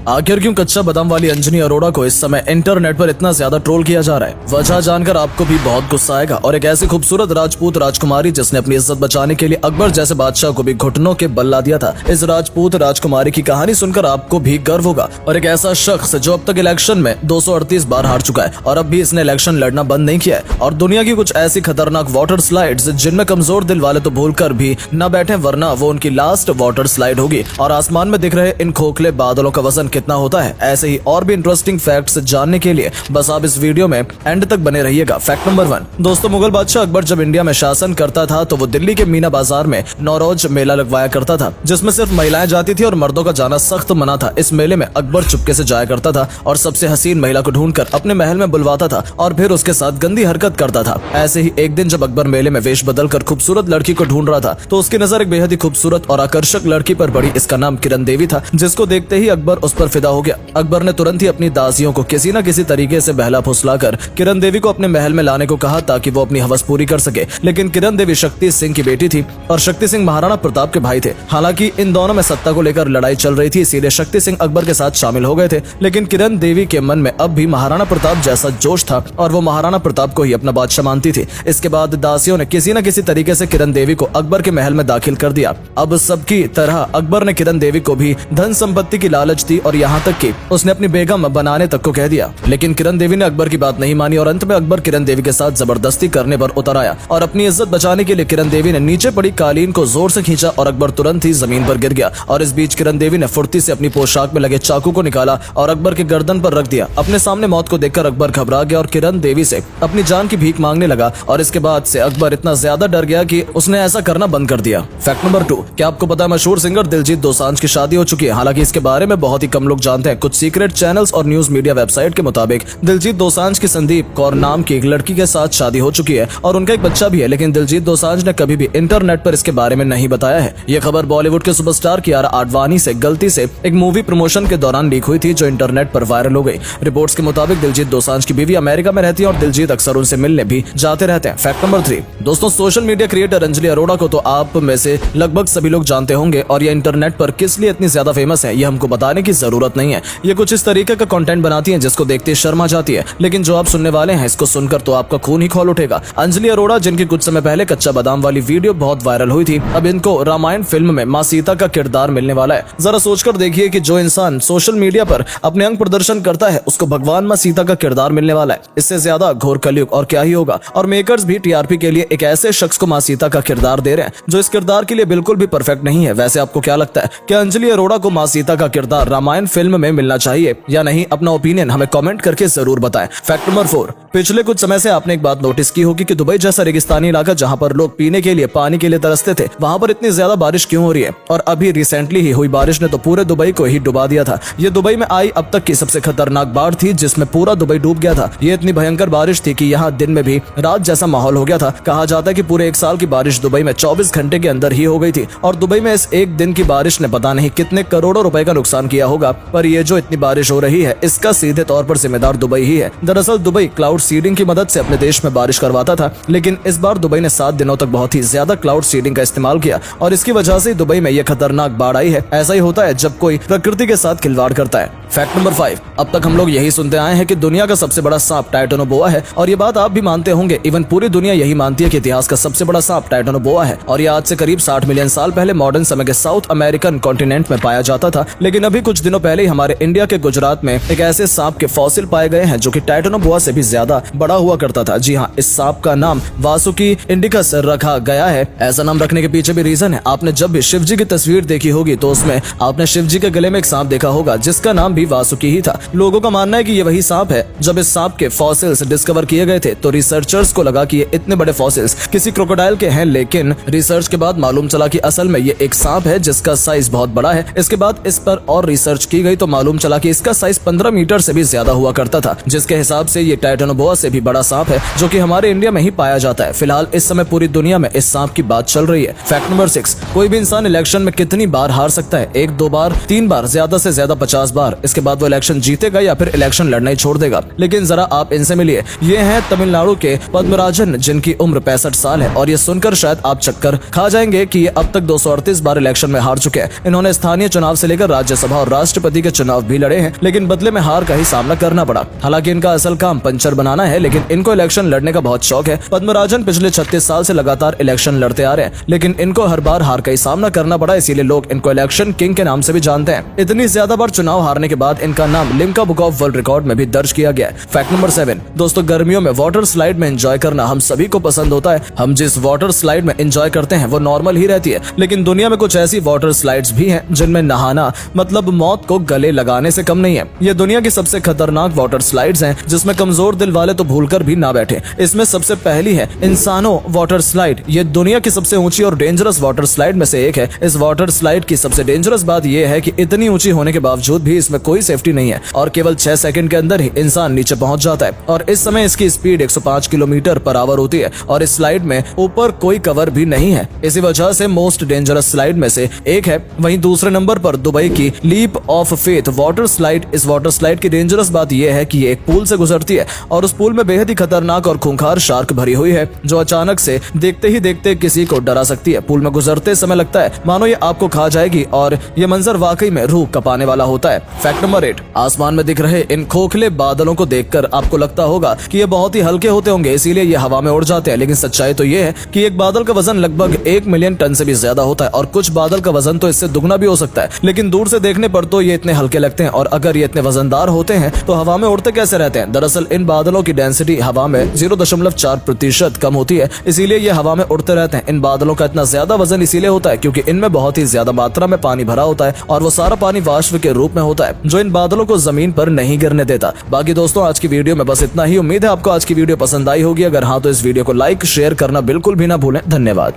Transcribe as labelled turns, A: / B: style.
A: आखिर क्यों कच्चा बादाम वाली अंजनी अरोड़ा को इस समय इंटरनेट पर इतना ज्यादा ट्रोल किया जा रहा है? वजह जानकर आपको भी बहुत गुस्सा आएगा। और एक ऐसी खूबसूरत राजपूत राजकुमारी जिसने अपनी इज्जत बचाने के लिए अकबर जैसे बादशाह को भी घुटनों के बल ला दिया था, इस राजपूत राजकुमारी की कहानी सुनकर आपको भी गर्व होगा। और एक ऐसा शख्स जो अब तक इलेक्शन में 238 बार हार चुका है और अब भी इसने इलेक्शन लड़ना बंद नहीं किया है। और दुनिया की कुछ ऐसी खतरनाक वाटर स्लाइड्स जिनमें कमजोर दिल वाले तो भूलकर भी न बैठे, वरना वो उनकी लास्ट वाटर स्लाइड होगी। और आसमान में दिख रहे इन खोखले बादलों का वजन कितना होता है, ऐसे ही और भी इंटरेस्टिंग फैक्ट्स जानने के लिए बस आप इस वीडियो में एंड तक बने रहिएगा। Fact number 1। दोस्तों, मुगल बादशाह अकबर जब इंडिया में शासन करता था तो वो दिल्ली के मीना बाजार में नौरोज मेला लगवाया करता था, जिसमें सिर्फ महिलाएं जाती थी और मर्दों का जाना सख्त मना था। इस मेले में अकबर चुपके से जाया करता था और सबसे हसीन महिला को ढूंढकर अपने महल में बुलवाता था और फिर उसके साथ गंदी हरकत करता था। ऐसे ही एक दिन जब अकबर मेले में वेश बदलकर खूबसूरत लड़की को ढूंढ रहा था तो उसकी नजर एक बेहद ही खूबसूरत और आकर्षक लड़की पर पड़ी। इसका नाम किरण देवी था, जिसको देखते ही अकबर उस पर फिदा हो गया। अकबर ने तुरंत ही अपनी दासियों को किसी न किसी तरीके से बहला फुसलाकर किरण देवी को अपने महल में लाने को कहा ताकि वो अपनी हवस पूरी कर सके। लेकिन किरण देवी शक्ति सिंह की बेटी थी और शक्ति सिंह महाराणा प्रताप के भाई थे। हालांकि इन दोनों में सत्ता को लेकर लड़ाई चल रही थी, इसीलिए शक्ति सिंह अकबर के साथ शामिल हो गए थे। लेकिन किरण देवी के मन में अब भी महाराणा प्रताप जैसा जोश था और वो महाराणा प्रताप को ही अपना बादशाह मानती थी। इसके बाद दासियों ने किसी न किसी तरीके से किरण देवी को अकबर के महल में दाखिल कर दिया। अब सबकी तरह अकबर ने किरण देवी को भी धन संपत्ति की लालच दी और यहाँ तक कि उसने अपनी बेगम बनाने तक को कह दिया। लेकिन किरण देवी ने अकबर की बात नहीं मानी और अंत में अकबर किरण देवी के साथ जबरदस्ती करने पर उतर आया और अपनी इज्जत बचाने के लिए किरण देवी ने नीचे पड़ी कालीन को जोर से खींचा और अकबर तुरंत ही जमीन पर गिर गया। और इस बीच किरण देवी ने फुर्ती से अपनी पोशाक में लगे चाकू को निकाला और अकबर के गर्दन पर रख दिया। अपने सामने मौत को देखकर अकबर घबरा गया और किरण देवी से अपनी जान की भीख मांगने लगा। और इसके बाद से अकबर इतना ज्यादा डर गया कि उसने ऐसा करना बंद कर दिया। Fact number 2। क्या आपको पता है मशहूर सिंगर दिलजीत दोसांझ की शादी हो चुकी है? हालांकि इसके बारे में बहुत ही कम लोग जानते हैं। कुछ सीक्रेट चैनल्स और न्यूज मीडिया वेबसाइट के मुताबिक दिलजीत दोसांझ की संदीप कौर नाम की एक लड़की के साथ शादी हो चुकी है और उनका एक बच्चा भी है। लेकिन दिलजीत दोसांझ ने कभी भी इंटरनेट पर इसके बारे में नहीं बताया है। यह खबर बॉलीवुड के सुपरस्टार कियारा आडवाणी से गलती से एक मूवी प्रमोशन के दौरान लीक हुई थी, जो इंटरनेट पर वायरल हो गई। रिपोर्ट्स के मुताबिक दिलजीत दोसांझ की बीवी अमेरिका में रहती है और दिलजीत अक्सर उनसे मिलने भी जाते रहते हैं। Fact number 3। दोस्तों, social media creator Anjali Arora को तो आप में से लगभग सभी लोग जानते होंगे और ये इंटरनेट पर किस लिए इतनी ज्यादा फेमस है ये हमको बताने की जरूरत नहीं है। ये कुछ इस तरीके का कंटेंट बनाती है जिसको देखते शर्मा जाती है, लेकिन जो आप सुनने वाले हैं इसको सुनकर तो आपका खून ही खौल उठेगा। अंजलि अरोड़ा, जिनकी कुछ समय पहले कच्चा बादाम वाली वीडियो बहुत वायरल हुई थी, अब इनको रामायण फिल्म में माँ सीता का किरदार मिलने वाला है। जरा सोचकर देखिए कि जो इंसान सोशल मीडिया पर अपने अंग प्रदर्शन करता है उसको भगवान माँ सीता का किरदार मिलने वाला है। इससे ज्यादा घोर कलयुग और क्या ही होगा। और मेकर्स भी टीआरपी के लिए एक ऐसे शख्स को माँ सीता का किरदार दे रहे हैं जो इस किरदार के लिए बिल्कुल भी परफेक्ट नहीं है। वैसे आपको क्या लगता है, क्या अंजलि अरोड़ा को माँ सीता का किरदार रामायण फिल्म में मिलना चाहिए या नहीं? अपना ओपिनियन हमें कमेंट करके जरूर बताएं। Fact number 4। पिछले कुछ समय से आपने एक बात नोटिस की होगी कि दुबई जैसा रेगिस्तानी इलाका जहां पर लोग पीने के लिए पानी के लिए तरसते थे, वहां पर इतनी ज्यादा बारिश क्यों हो रही है? और अभी रिसेंटली ही हुई बारिश ने तो पूरे दुबई को ही डुबा दिया था। ये दुबई में आई अब तक की सबसे खतरनाक बाढ़ थी, जिसमें पूरा दुबई डूब गया था। ये इतनी भयंकर बारिश थी कि यहाँ दिन में भी रात जैसा माहौल हो गया था। कहा जाता है कि पूरे 1 साल की बारिश दुबई में 24 घंटे के अंदर ही हो गई थी। और दुबई में इस एक दिन की बारिश ने पता नहीं कितने करोड़ों रुपए का नुकसान किया होगा। पर ये जो इतनी बारिश हो रही है इसका सीधे तौर पर जिम्मेदार दुबई ही है। दरअसल दुबई क्लाउड सीडिंग की मदद से अपने देश में बारिश करवाता था, लेकिन इस बार दुबई ने 7 दिनों तक बहुत ही ज्यादा क्लाउड सीडिंग का इस्तेमाल किया और इसकी वजह से दुबई में यह खतरनाक बाढ़ आई है। ऐसा ही होता है जब कोई प्रकृति के साथ खिलवाड़ करता है। Fact number 5। अब तक हम लोग यही सुनते आए हैं कि दुनिया का सबसे बड़ा सांप टाइटैनोबोआ है और ये बात आप भी मानते होंगे। इवन पूरी दुनिया यही मानती है कि इतिहास का सबसे बड़ा सांप टाइटैनोबोआ है और ये आज से करीब 60 मिलियन साल पहले मॉडर्न समय के साउथ अमेरिकन कॉन्टिनेंट में पाया जाता था। लेकिन अभी कुछ दिनों पहले ही हमारे इंडिया के गुजरात में एक ऐसे सांप के फॉसिल पाए गए हैं जो कि टाइटैनोबोआ से भी ज्यादा बड़ा हुआ करता था। जी हाँ, इस सांप का नाम वासुकी इंडिकस रखा गया है। ऐसा नाम रखने के पीछे भी रीजन है। आपने जब भी शिव जी की तस्वीर देखी होगी तो उसमें आपने शिव जी के गले में एक सांप देखा होगा जिसका नाम भी वासुकी ही था। लोगों का मानना है कि ये वही सांप है। जब इस सांप के फॉसिल्स डिस्कवर किए गए थे तो रिसर्चर्स को लगा कि ये इतने बड़े फॉसिल्स किसी क्रोकोडाइल के हैं, लेकिन रिसर्च के बाद मालूम चला कि असल में ये एक सांप है जिसका साइज बहुत बड़ा है। इसके बाद इस पर और रिसर्च की गई तो मालूम चला कि इसका साइज 15 मीटर से भी ज्यादा हुआ करता था, जिसके हिसाब से ये टाइटैनोबोआ से भी बड़ा सांप है जो कि हमारे इंडिया में ही पाया जाता है। फिलहाल इस समय पूरी दुनिया में इस सांप की बात चल रही है। Fact number 6। कोई भी इंसान इलेक्शन में कितनी बार हार सकता है? 1, 2 बार, 3 बार, ज्यादा से ज्यादा 50 बार। इसके बाद वो इलेक्शन जीतेगा या फिर इलेक्शन लड़ना ही छोड़ देगा। लेकिन जरा आप इनसे मिलिए। ये हैं तमिलनाडु के पद्मराजन, जिनकी उम्र 65 साल है और ये सुनकर शायद आप चक्कर खा जाएंगे कि ये अब तक 238 बार इलेक्शन में हार चुके हैं। इन्होंने स्थानीय चुनाव से लेकर राज्यसभा और राष्ट्रपति राष्ट्रपति के चुनाव भी लड़े हैं, लेकिन बदले में हार का ही सामना करना पड़ा। हालांकि इनका असल काम पंचर बनाना है, लेकिन इनको इलेक्शन लड़ने का बहुत शौक है। पद्मराजन पिछले 36 साल से लगातार इलेक्शन लड़ते आ रहे हैं, लेकिन इनको हर बार हार का ही सामना करना पड़ा, इसीलिए लोग इनको इलेक्शन किंग के नाम से भी जानते हैं। इतनी ज्यादा बार चुनाव हारने के बाद इनका नाम Limca book of world record में भी दर्ज किया गया है। फैक्ट नंबर 7 दोस्तों, गर्मियों में वाटर स्लाइड में एंजॉय करना हम सभी को पसंद होता है। हम जिस वाटर स्लाइड में एंजॉय करते हैं वो नॉर्मल ही रहती है, लेकिन दुनिया में कुछ ऐसी वाटर स्लाइड्स भी हैं जिनमें नहाना मतलब मौत को गले लगाने से कम नहीं है। ये दुनिया की सबसे खतरनाक वाटर स्लाइड्स हैं, जिसमें कमजोर दिल वाले तो भूलकर भी ना बैठे। इसमें सबसे पहली है इंसानो वाटर स्लाइड। ये दुनिया की सबसे ऊंची और डेंजरस वाटर स्लाइड में से एक है। इस वाटर स्लाइड की सबसे डेंजरस बात यह है कि इतनी ऊंची होने के बावजूद भी इसमें कोई सेफ्टी नहीं है और केवल 6 सेकंड के अंदर ही इंसान नीचे पहुंच जाता है। और इस समय इसकी स्पीड 105 किलोमीटर पर आवर होती है और इस स्लाइड में ऊपर कोई कवर भी नहीं है। इसी वजह से मोस्ट डेंजरस स्लाइड में से एक है। वहीं दूसरे नंबर पर दुबई की leap of faith water slide. इस वाटर स्लाइड की डेंजरस बात यह है कि ये एक पूल से गुजरती है और उस पूल में बेहद ही खतरनाक और खूंखार शार्क भरी हुई है, जो अचानक से देखते ही देखते किसी को डरा सकती है। पूल में गुजरते समय लगता है मानो ये आपको खा जाएगी और ये मंजर वाकई में रूह कपाने वाला होता है। फैक्ट नंबर 8 आसमान में दिख रहे इन खोखले बादलों को देखकर आपको लगता होगा कि ये बहुत ही हल्के होते होंगे, इसीलिए ये हवा में उड़ जाते हैं, लेकिन सच्चाई तो ये है कि एक बादल का वजन लगभग 1 मिलियन टन से भी ज्यादा होता है और कुछ बादल का वजन तो इससे दुगना भी हो सकता है। लेकिन दूर से देखने पर तो ये इतने हल्के लगते हैं, और अगर ये इतने वजनदार होते हैं तो हवा में उड़ते कैसे रहते हैं? दरअसल इन बादलों की डेंसिटी हवा में 0.4% कम होती है, इसीलिए ये हवा में उड़ते रहते हैं। इन बादलों का इतना ज्यादा वजन इसीलिए होता है क्योंकि इनमें बहुत ही ज्यादा मात्रा में पानी भरा होता है और वो सारा पानी वाष्प के रूप में होता है, जो इन बादलों को जमीन पर नहीं गिरने देता। बाकी दोस्तों, आज की वीडियो में बस इतना ही। उम्मीद है आपको आज की वीडियो पसंद आई होगी। अगर हाँ तो इस वीडियो को लाइक शेयर करना बिल्कुल भी ना भूलें। धन्यवाद।